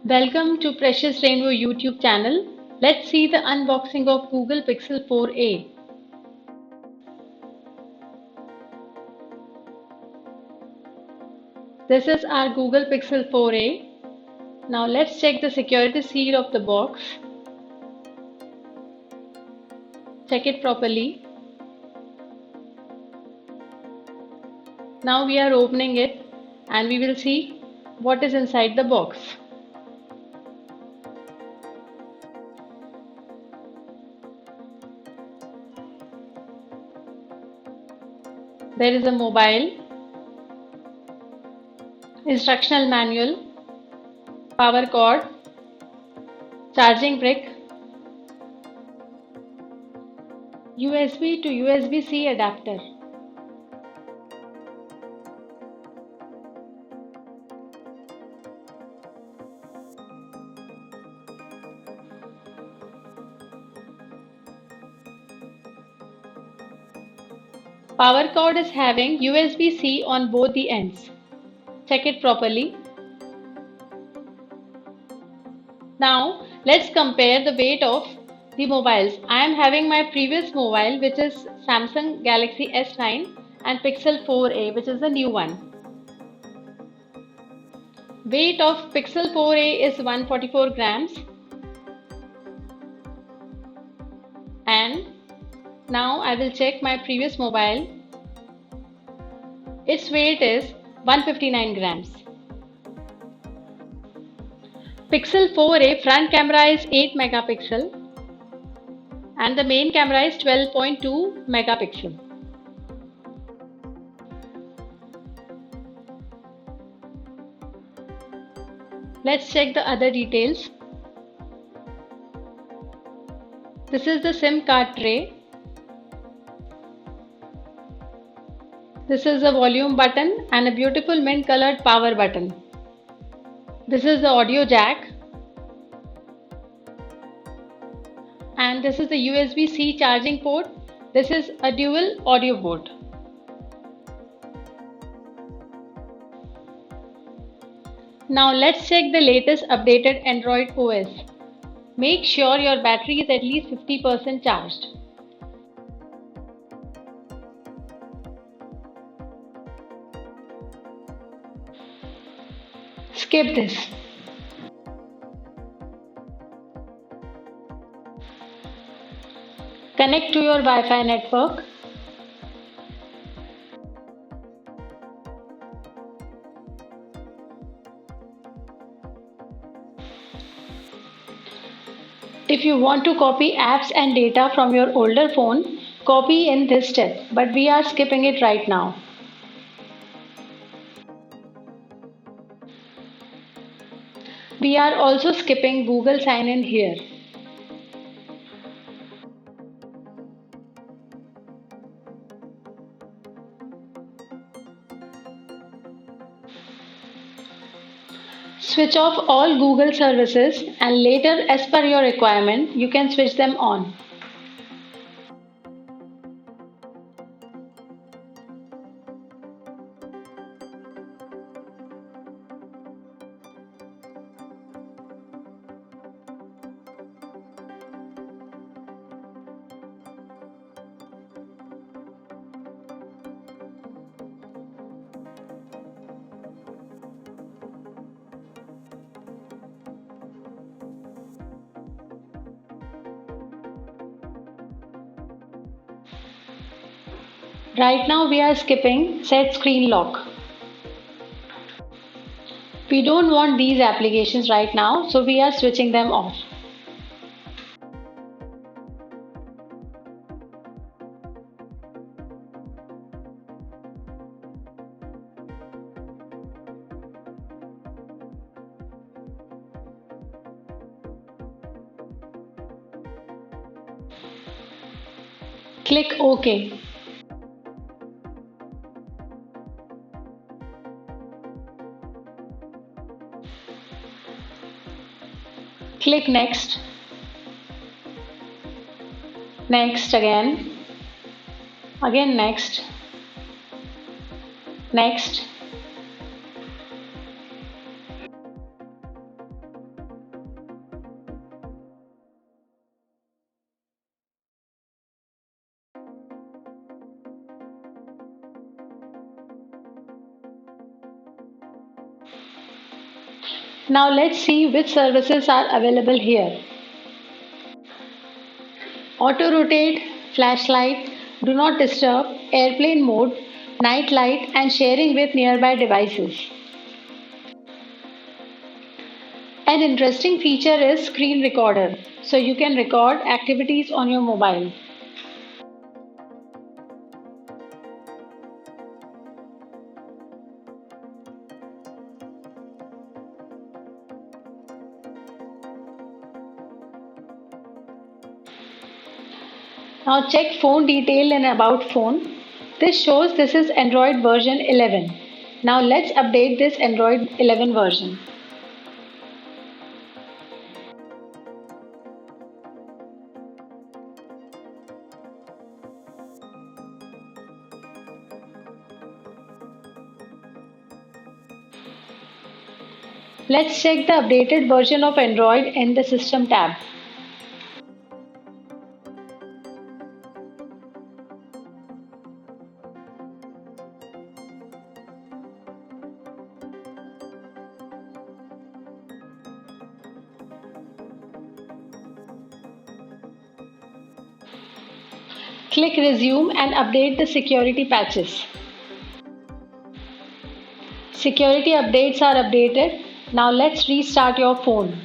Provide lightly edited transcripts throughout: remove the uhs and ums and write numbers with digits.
Welcome to Precious Rainbow YouTube channel. Let's see the unboxing of Google Pixel 4a. This is our Google Pixel 4a. Now let's check the security seal of the box. Check it properly. Now we are opening it and we will see what is inside the box. There is a mobile, instructional manual, power cord, charging brick, USB to USB-C adapter. Power cord is having USB-C on both the ends. Check it properly. Now let's compare the weight of the mobiles. I am having my previous mobile, which is Samsung Galaxy S9, and Pixel 4a, which is the new one. Weight of Pixel 4a is 144 grams. And now I will check my previous mobile. Its weight is 159 grams. Pixel 4a front camera is 8 megapixel and the main camera is 12.2 megapixel. Let's check the other details. This is the SIM card tray. This is the volume button and a beautiful mint colored power button. This is the audio jack. And this is the USB-C charging port. This is a dual audio port. Now let's check the latest updated Android OS. Make sure your battery is at least 50% charged. Skip this. Connect to your Wi-Fi network. If you want to copy apps and data from your older phone, copy in this step, but we are skipping it right now. We are also skipping Google sign-in here. Switch off all Google services and later, as per your requirement, you can switch them on. Right now we are skipping Set Screen Lock. We don't want these applications right now, so we are switching them off. Click OK. Click Next. Next again. Again next. Next, now let's see which services are available here. Auto rotate, flashlight, do not disturb, airplane mode, night light, and sharing with nearby devices. An interesting feature is screen recorder, so you can record activities on your mobile. Now check phone detail in about phone. This shows this is Android version 11. Now let's update this Android 11 version. Let's check the updated version of Android in the System tab. Click Resume and update the security patches. Security updates are updated. Now let's restart your phone.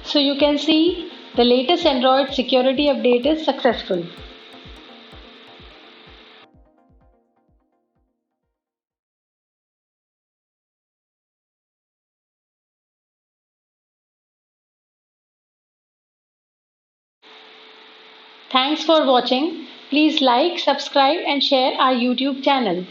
So you can see the latest Android security update is successful. Thanks for watching. Please like, subscribe and share our YouTube channel.